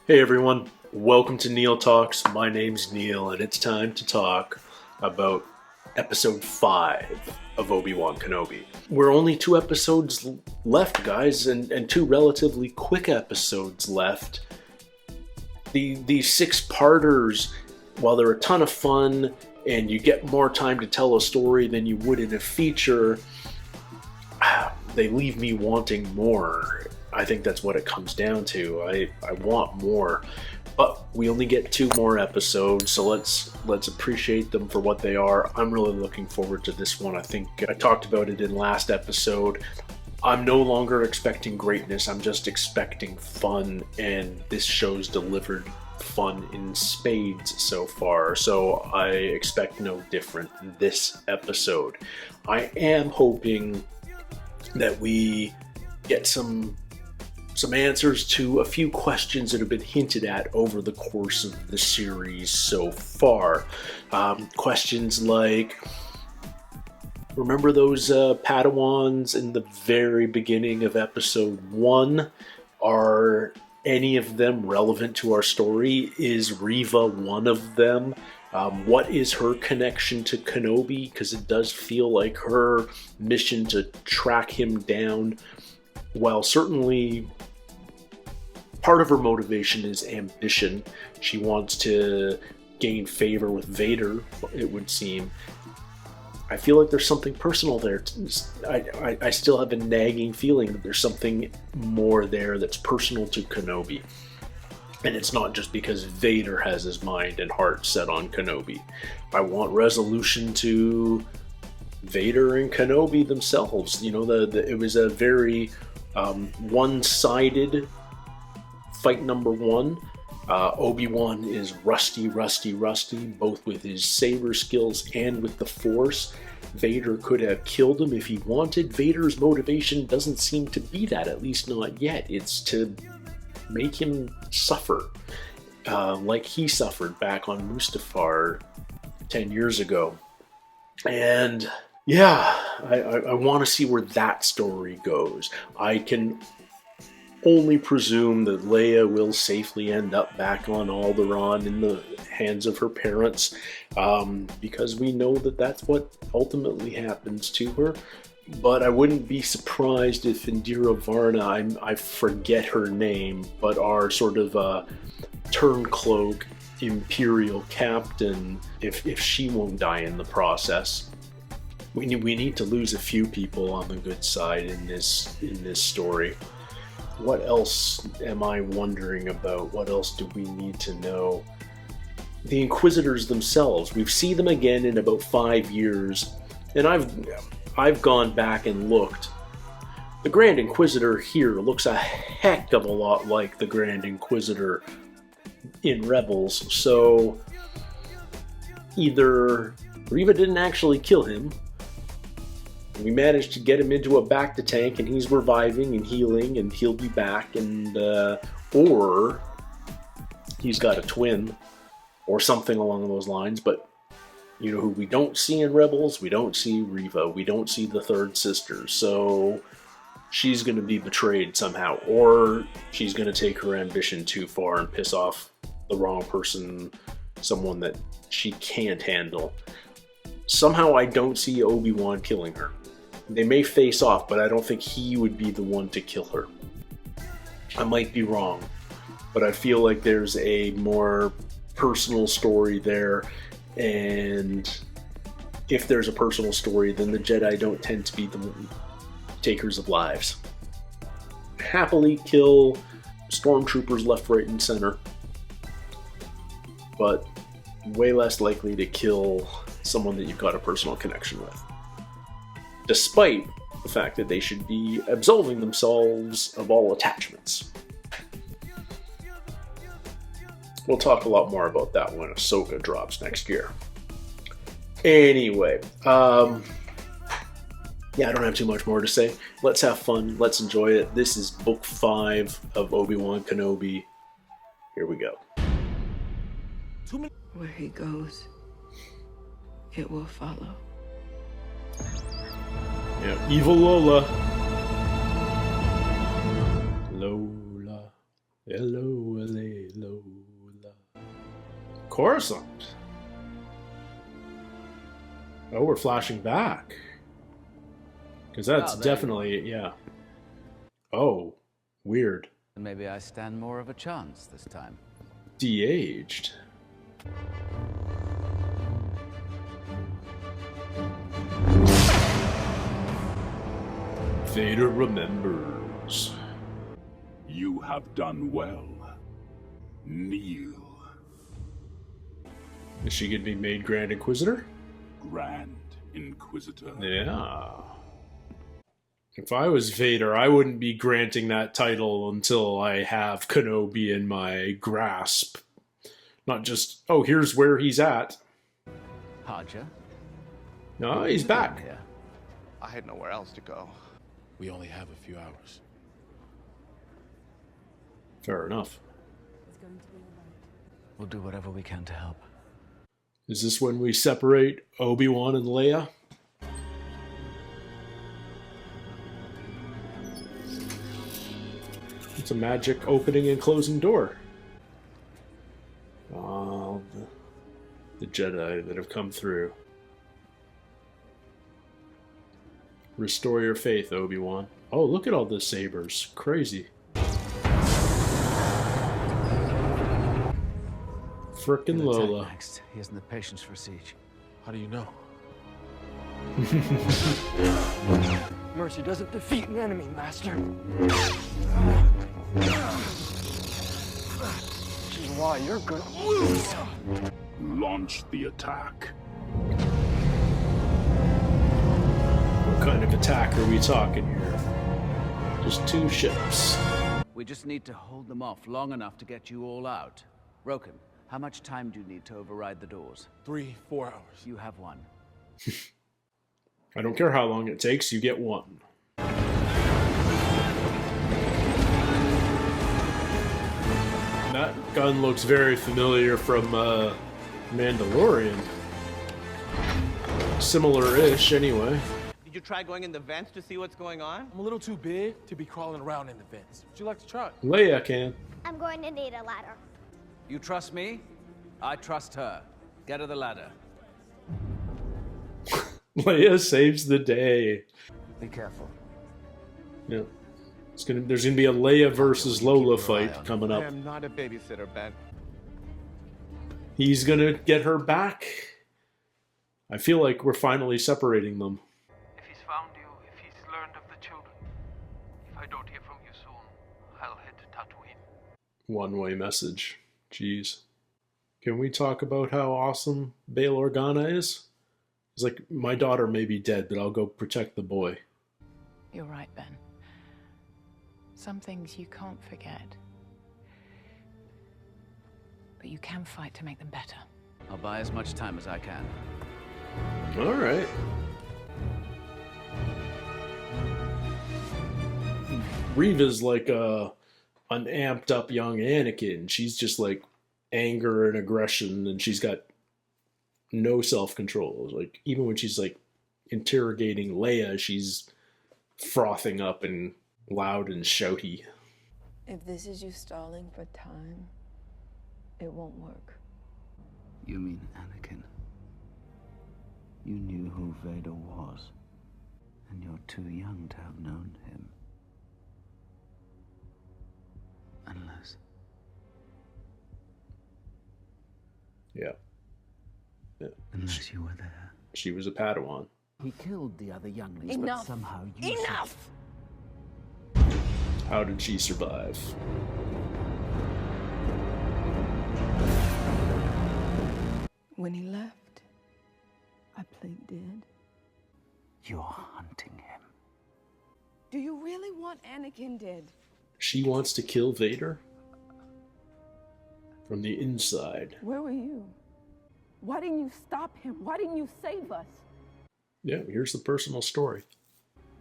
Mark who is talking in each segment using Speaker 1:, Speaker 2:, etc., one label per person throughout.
Speaker 1: Hey everyone, welcome to Neil Talks. My name's Neil, and it's time to talk about episode 5 of Obi-Wan Kenobi. We're only 2 episodes left, guys, and 2 relatively quick episodes left. The 6-parters, while they're a ton of fun, and you get more time to tell a story than you would in a feature, they leave me wanting more. I think that's what it comes down to. I want more, but we only get 2 more episodes, so let's appreciate them for what they are. I'm really looking forward to this one. I think I talked about it in last episode. I'm no longer expecting greatness. I'm just expecting fun, and this show's delivered fun in spades so far, so I expect no different this episode. I am hoping that we get some answers to a few questions that have been hinted at over the course of the series so far. Questions like, remember those Padawans in the very beginning of episode 1? Are any of them relevant to our story? Is Riva one of them? What is her connection to Kenobi? Because it does feel like her mission to track him down, while certainly part of her motivation is ambition. She wants to gain favor with Vader, it would seem. I feel like there's something personal there. I still have a nagging feeling that there's something more there that's personal to Kenobi. And it's not just because Vader has his mind and heart set on Kenobi. I want resolution to Vader and Kenobi themselves. You know, it was a very one-sided fight number 1. Obi-Wan is rusty, both with his saber skills and with the Force. Vader could have killed him if he wanted. Vader's motivation doesn't seem to be that, at least not yet. It's to make him suffer, like he suffered back on Mustafar 10 years ago. And yeah, I want to see where that story goes. I can only presume that Leia will safely end up back on Alderaan in the hands of her parents, because we know that that's what ultimately happens to her. But I wouldn't be surprised if Indira Varna, I forget her name, but our sort of turncloak Imperial captain, if she won't die in the process. We need to lose a few people on the good side in this story. What else am I wondering about? What else do we need to know? The Inquisitors themselves. We've seen them again in about 5 years, and I've gone back and looked. The Grand Inquisitor here looks a heck of a lot like the Grand Inquisitor in Rebels, so either Riva didn't actually kill him, we managed to get him into a bacta tank and he's reviving and healing and he'll be back, and or he's got a twin or something along those lines. But you know who we don't see in Rebels? We don't see Riva. We don't see the third sister. So she's going to be betrayed somehow, or she's going to take her ambition too far and piss off the wrong person, someone that she can't handle. Somehow I don't see Obi-Wan killing her. They may face off, but I don't think he would be the one to kill her. I might be wrong, but I feel like there's a more personal story there, and if there's a personal story, then the Jedi don't tend to be the takers of lives. Happily kill stormtroopers left, right, and center, but way less likely to kill someone that you've got a personal connection with, despite the fact that they should be absolving themselves of all attachments. We'll talk a lot more about that when Ahsoka drops next year. Anyway, I don't have too much more to say. Let's have fun. Let's enjoy it. This is Book 5 of Obi-Wan Kenobi. Here we go.
Speaker 2: Where he goes, it will follow.
Speaker 1: Yeah, evil Lola. Lola. Hello, Layla. Lola. Coruscant. Oh, we're flashing back. Because that's definitely, yeah. Oh, weird.
Speaker 3: Maybe I stand more of a chance this time.
Speaker 1: De-aged. Vader remembers.
Speaker 4: You have done well. Kneel.
Speaker 1: Is she going to be made Grand Inquisitor?
Speaker 4: Grand Inquisitor.
Speaker 1: Yeah. If I was Vader, I wouldn't be granting that title until I have Kenobi in my grasp. Not just, oh, here's where he's at.
Speaker 3: Haja?
Speaker 1: No, he's back.
Speaker 3: Yeah.
Speaker 5: I had nowhere else to go.
Speaker 6: We only have a few hours.
Speaker 1: Fair enough.
Speaker 3: We'll do whatever we can to help.
Speaker 1: Is this when we separate Obi-Wan and Leia? It's a magic opening and closing door. Oh, the Jedi that have come through. Restore your faith, Obi-Wan. Oh, look at all the sabers. Crazy. Frickin' Lola.
Speaker 3: Next. He hasn't the patience for siege.
Speaker 6: How do you know?
Speaker 7: Mercy doesn't defeat an enemy, Master. Which is why you're gonna lose.
Speaker 4: Launch the attack.
Speaker 1: What kind of attack are we talking here? Just 2 ships.
Speaker 3: We just need to hold them off long enough to get you all out. Roken, how much time do you need to override the doors?
Speaker 6: 3-4 hours.
Speaker 3: You have 1.
Speaker 1: I don't care how long it takes, you get 1. That gun looks very familiar from Mandalorian. Similar-ish, anyway.
Speaker 5: Did you try going in the vents to see what's going on?
Speaker 6: I'm a little too big to be crawling around in the vents. Would you like to try?
Speaker 1: Leia can.
Speaker 8: I'm going to need a ladder.
Speaker 3: You trust me? I trust her. Get her the ladder.
Speaker 1: Leia saves the day.
Speaker 3: Be careful.
Speaker 1: Yeah. There's gonna be a Leia versus Lola fight coming
Speaker 5: I
Speaker 1: up.
Speaker 5: am not a babysitter, Ben.
Speaker 1: He's gonna get her back. I feel like we're finally separating them.
Speaker 9: If he's found you, if he's learned of the children, if I don't hear from you soon, I'll head to Tatooine.
Speaker 1: One-way message. Jeez. Can we talk about how awesome Bail Organa is? It's like, my daughter may be dead, but I'll go protect the boy.
Speaker 2: You're right, Ben. Some things you can't forget. But you can fight to make them better.
Speaker 3: I'll buy as much time as I can.
Speaker 1: Alright. Riva's like an amped up young Anakin. She's just like anger and aggression, and she's got no self-control. Like, even when she's like interrogating Leia, she's frothing up and loud and shouty.
Speaker 2: If this is you stalling for time, it won't work.
Speaker 3: You mean Anakin? You knew who Vader was, and you're too young to have known him. Unless...
Speaker 1: Yeah.
Speaker 3: Unless you were there.
Speaker 1: She was a Padawan.
Speaker 3: He killed the other younglings,
Speaker 2: Enough.
Speaker 3: but somehow you...
Speaker 2: Enough!
Speaker 1: How did she survive?
Speaker 2: When he left, I played dead.
Speaker 3: You're hunting him.
Speaker 2: Do you really want Anakin dead?
Speaker 1: She wants to kill Vader? From the inside.
Speaker 2: Where were you? Why didn't you stop him? Why didn't you save us?
Speaker 1: Yeah, here's the personal story.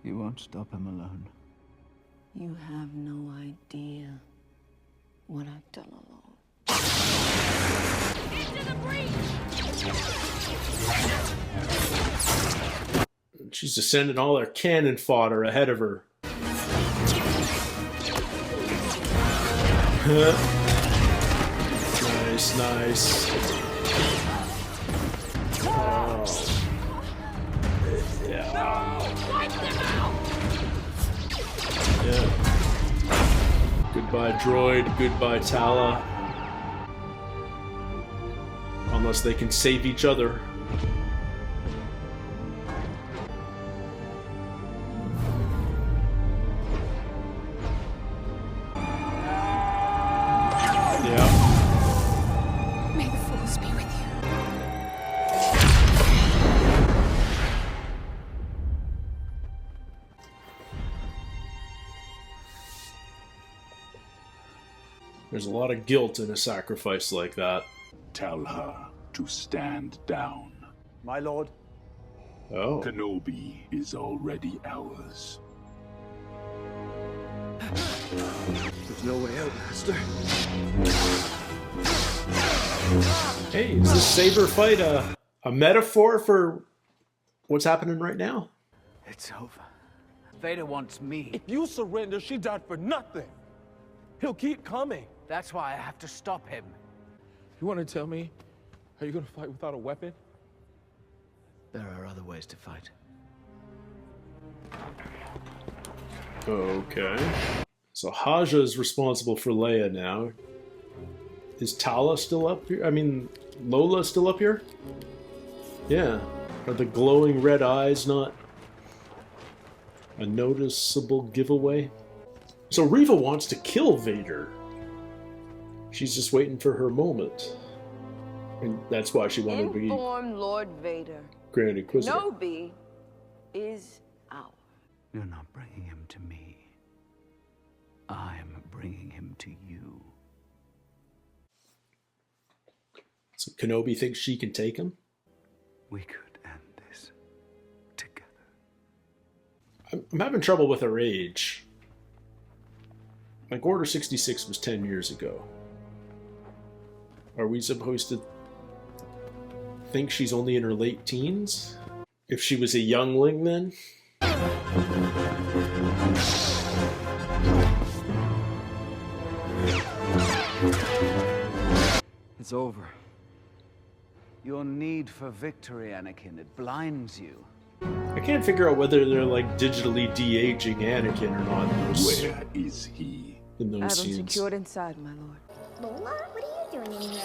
Speaker 3: You won't stop him alone.
Speaker 2: You have no idea what I've done alone.
Speaker 8: Into the breach!
Speaker 1: She's just sending all her cannon fodder ahead of her. Nice, nice. Oh. Yeah. Yeah. Goodbye, droid. Goodbye, Tala. Unless they can save each other.
Speaker 2: May the Force be with you.
Speaker 1: There's a lot of guilt in a sacrifice like that.
Speaker 4: Tell her to stand down.
Speaker 7: My lord.
Speaker 1: Oh.
Speaker 4: Kenobi is already ours.
Speaker 7: There's no way out, Master.
Speaker 1: Hey, is this saber fight a metaphor for what's happening right now?
Speaker 3: It's over. Vader wants me.
Speaker 6: If you surrender, she died for nothing. He'll keep coming.
Speaker 3: That's why I have to stop him.
Speaker 6: You want to tell me how you're going to fight without a weapon?
Speaker 3: There are other ways to fight.
Speaker 1: Okay. So Haja is responsible for Leia now. Is Tala still up here? I mean, Lola still up here? Yeah. Are the glowing red eyes not a noticeable giveaway? So Riva wants to kill Vader. She's just waiting for her moment. And that's why she wanted to be
Speaker 2: Inform Lord Vader.
Speaker 1: Grand Inquisitor.
Speaker 2: Kenobi is ours.
Speaker 3: You're not bringing him to me. I'm bringing him to you.
Speaker 1: So Kenobi thinks she can take him?
Speaker 3: We could end this together.
Speaker 1: I'm having trouble with her age. Like, Order 66 was 10 years ago. Are we supposed to think she's only in her late teens? If she was a youngling then?
Speaker 3: It's over. Your need for victory, Anakin, it blinds you.
Speaker 1: I can't figure out whether they're like digitally de-aging Anakin or not in those,
Speaker 4: Where is he?
Speaker 1: in those
Speaker 2: I have him
Speaker 1: scenes.
Speaker 2: secured inside, my lord.
Speaker 8: Lola, what are you doing in here?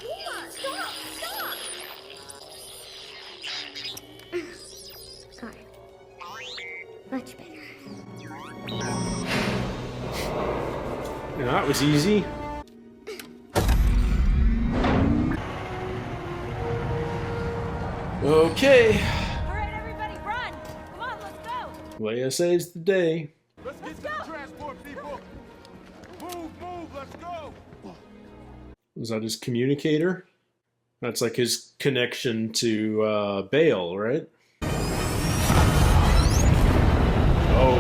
Speaker 8: Lola, stop! Stop! Alright. Much better.
Speaker 1: Yeah, that was easy. Okay.
Speaker 8: Alright, everybody, run! Come on, let's go!
Speaker 1: Leia saves the day.
Speaker 6: Let's get to the transport, people! Move, let's go!
Speaker 1: Was that his communicator? That's like his connection to Bail, right? Oh.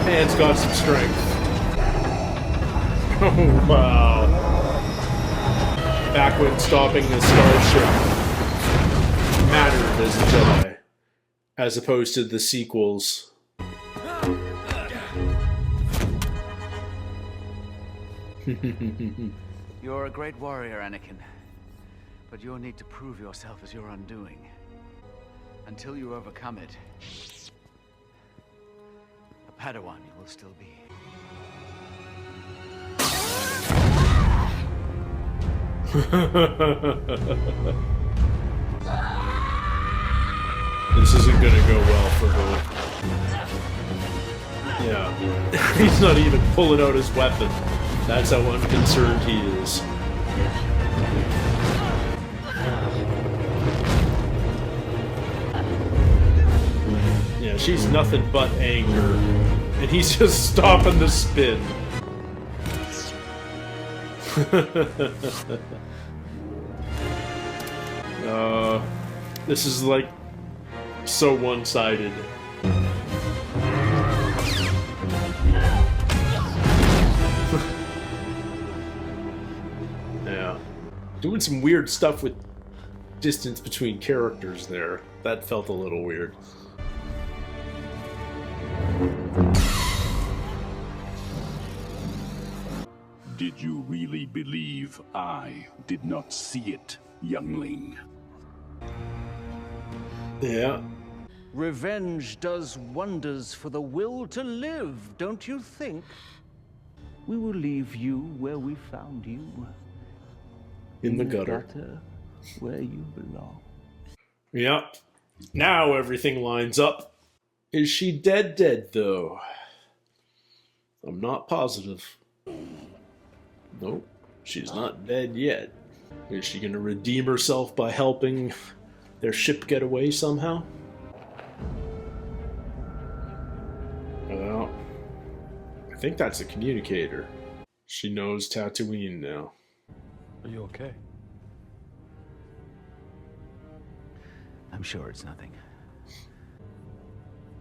Speaker 1: Man's got some strength. Oh, wow. Back when stopping the starship mattered as a Jedi, as opposed to the sequels.
Speaker 3: You're a great warrior, Anakin. But you'll need to prove yourself as your undoing. Until you overcome it, a Padawan you will still be.
Speaker 1: This isn't gonna go well for her. Yeah. He's not even pulling out his weapon. That's how unconcerned he is. Yeah, she's nothing but anger. And he's just stopping the spin. This is like so one-sided. Yeah. Doing some weird stuff with distance between characters there. That felt a little weird.
Speaker 4: Did you really believe I did not see it, youngling?
Speaker 1: Yeah.
Speaker 3: Revenge does wonders for the will to live, don't you think? We will leave you where we found you.
Speaker 1: In the gutter.
Speaker 3: Where you belong.
Speaker 1: Yep. Now everything lines up. Is she dead though? I'm not positive. Nope. She's not dead yet. Is she gonna redeem herself by helping their ship get away somehow? Well, I think that's a communicator. She knows Tatooine now.
Speaker 6: Are you okay?
Speaker 3: I'm sure it's nothing.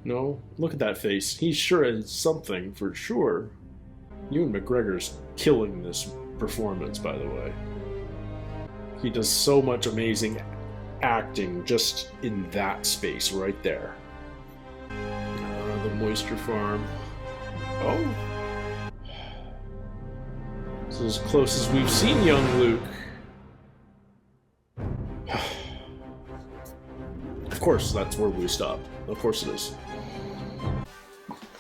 Speaker 1: No, look at that face. He's sure it's something for sure. Ewan McGregor's killing this performance, by the way. He does so much amazing acting just in that space right there. The moisture farm. Oh. This is as close as we've seen young Luke. Of course, that's where we stop. Of course it is.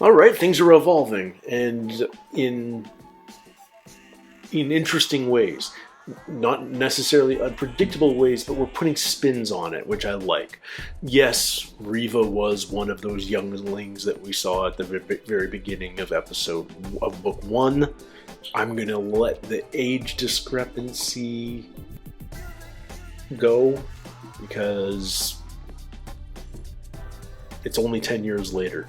Speaker 1: Alright, things are evolving, and in interesting ways. Not necessarily unpredictable ways, but we're putting spins on it, which I like. Yes, Riva was one of those younglings that we saw at the very beginning of book 1. I'm gonna let the age discrepancy go, because it's only 10 years later.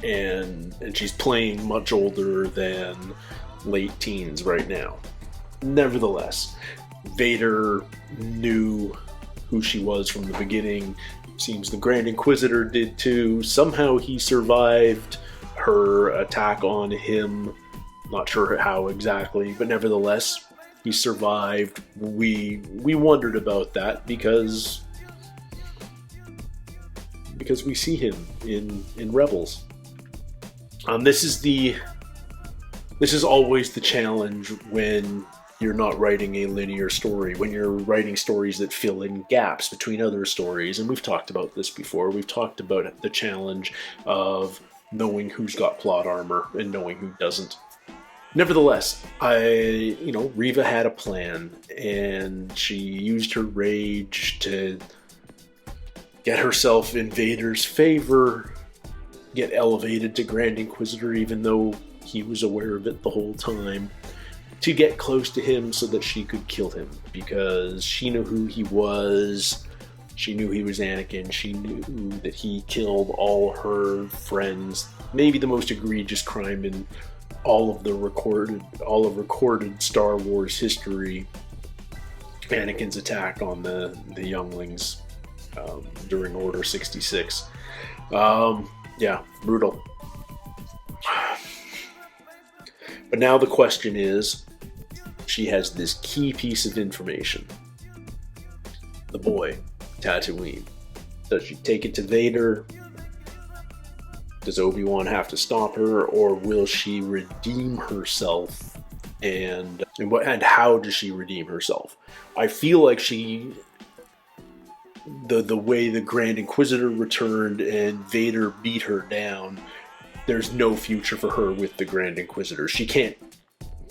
Speaker 1: And she's playing much older than late teens right now. Nevertheless, Vader knew who she was from the beginning. Seems the Grand Inquisitor did too. Somehow he survived her attack on him. Not sure how exactly, but nevertheless, he survived. We wondered about that because we see him in Rebels. This is always the challenge when you're not writing a linear story, when you're writing stories that fill in gaps between other stories, and we've talked about this before. We've talked about the challenge of knowing who's got plot armor and knowing who doesn't. Nevertheless, Riva had a plan, and she used her rage to get herself in Vader's favor, get elevated to Grand Inquisitor even though he was aware of it the whole time, to get close to him so that she could kill him, because she knew who he was, she knew he was Anakin, she knew that he killed all her friends, maybe the most egregious crime in all of recorded Star Wars history, Anakin's attack on the younglings during Order 66. Yeah, brutal. But now the question is, she has this key piece of information. The boy, Tatooine. Does she take it to Vader? Does Obi-Wan have to stop her, or will she redeem herself? And how does she redeem herself? I feel like the way the Grand Inquisitor returned and Vader beat her down, there's no future for her with the Grand Inquisitor. She can't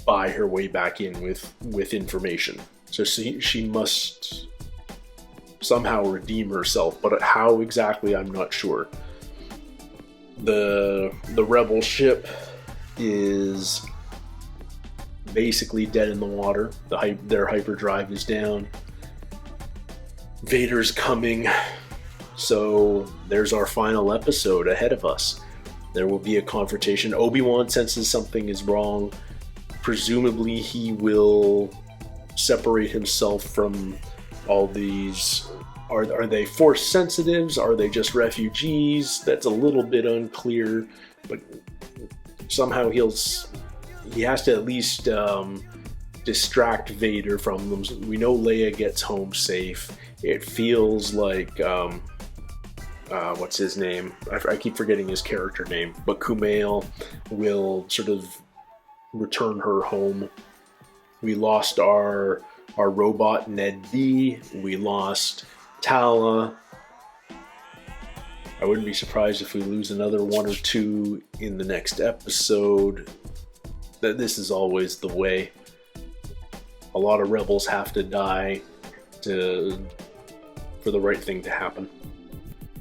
Speaker 1: buy her way back in with information. So she must somehow redeem herself, but how exactly, I'm not sure. The rebel ship is basically dead in the water. Their hyperdrive is down. Vader's coming, so there's our final episode ahead of us. There will be a confrontation. Obi-Wan senses something is wrong. Presumably he will separate himself from all these. Are they Force sensitives? Are they just refugees? That's a little bit unclear, but somehow he has to at least distract Vader from them. We know Leia gets home safe. It feels like, what's his name? I keep forgetting his character name, but Kumail will sort of return her home. We lost our robot Ned B. We lost Tala. I wouldn't be surprised if we lose another one or two in the next episode. That this is always the way. A lot of rebels have to die for the right thing to happen.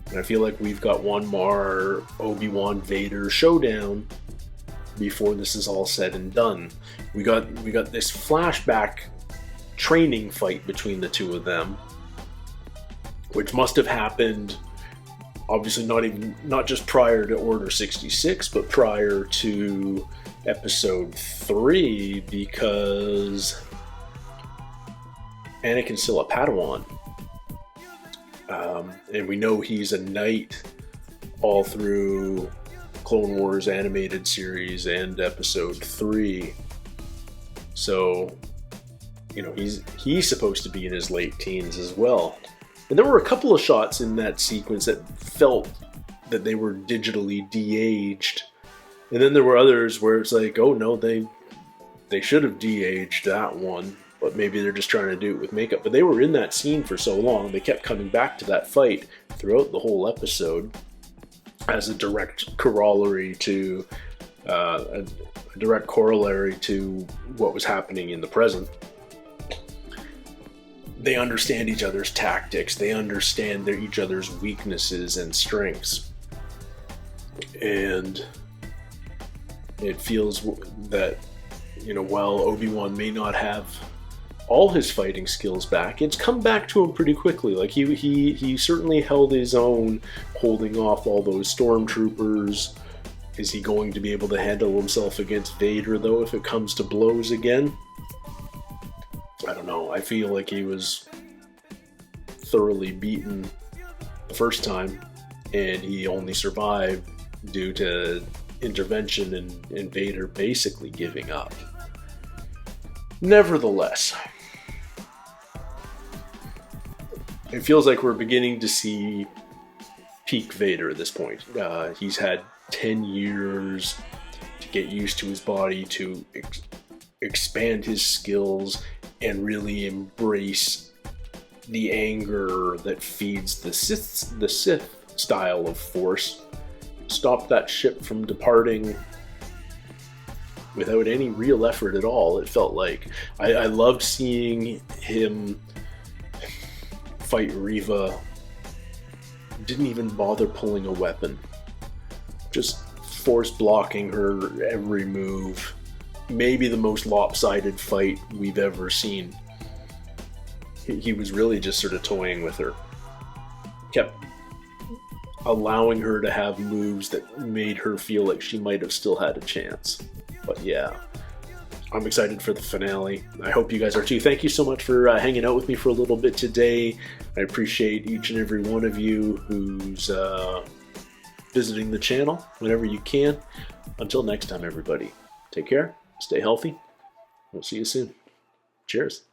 Speaker 1: And I feel like we've got one more Obi-Wan Vader showdown before this is all said and done. We got this flashback training fight between the two of them, which must have happened obviously not just prior to Order 66, but prior to Episode 3, because Anakin's still a Padawan. And we know he's a knight all through Clone Wars animated series and Episode 3. So, you know, he's supposed to be in his late teens as well. And there were a couple of shots in that sequence that felt that they were digitally de-aged. And then there were others where it's like, oh no, they should have de-aged that one. But maybe they're just trying to do it with makeup. But they were in that scene for so long, they kept coming back to that fight throughout the whole episode as a direct corollary to a direct corollary to what was happening in the present. They understand each other's tactics. They understand each other's weaknesses and strengths. And it feels that, you know, while Obi-Wan may not have all his fighting skills back, it's come back to him pretty quickly. Like he certainly held his own, holding off all those stormtroopers. Is he going to be able to handle himself against Vader, though, if it comes to blows again? I don't know. I feel like he was thoroughly beaten the first time, and he only survived due to intervention and Vader basically giving up. Nevertheless, it feels like we're beginning to see peak Vader at this point. He's had 10 years to get used to his body, to expand his skills, and really embrace the anger that feeds the Sith style of Force. Stop that ship from departing without any real effort at all, it felt like. I loved seeing him fight Riva. Didn't even bother pulling a weapon. Just force blocking her every move. Maybe the most lopsided fight we've ever seen. He was really just sort of toying with her. Kept allowing her to have moves that made her feel like she might have still had a chance. But yeah, I'm excited for the finale. I hope you guys are too. Thank you so much for hanging out with me for a little bit today. I appreciate each and every one of you who's visiting the channel whenever you can. Until next time, everybody, take care, stay healthy. We'll see you soon. Cheers.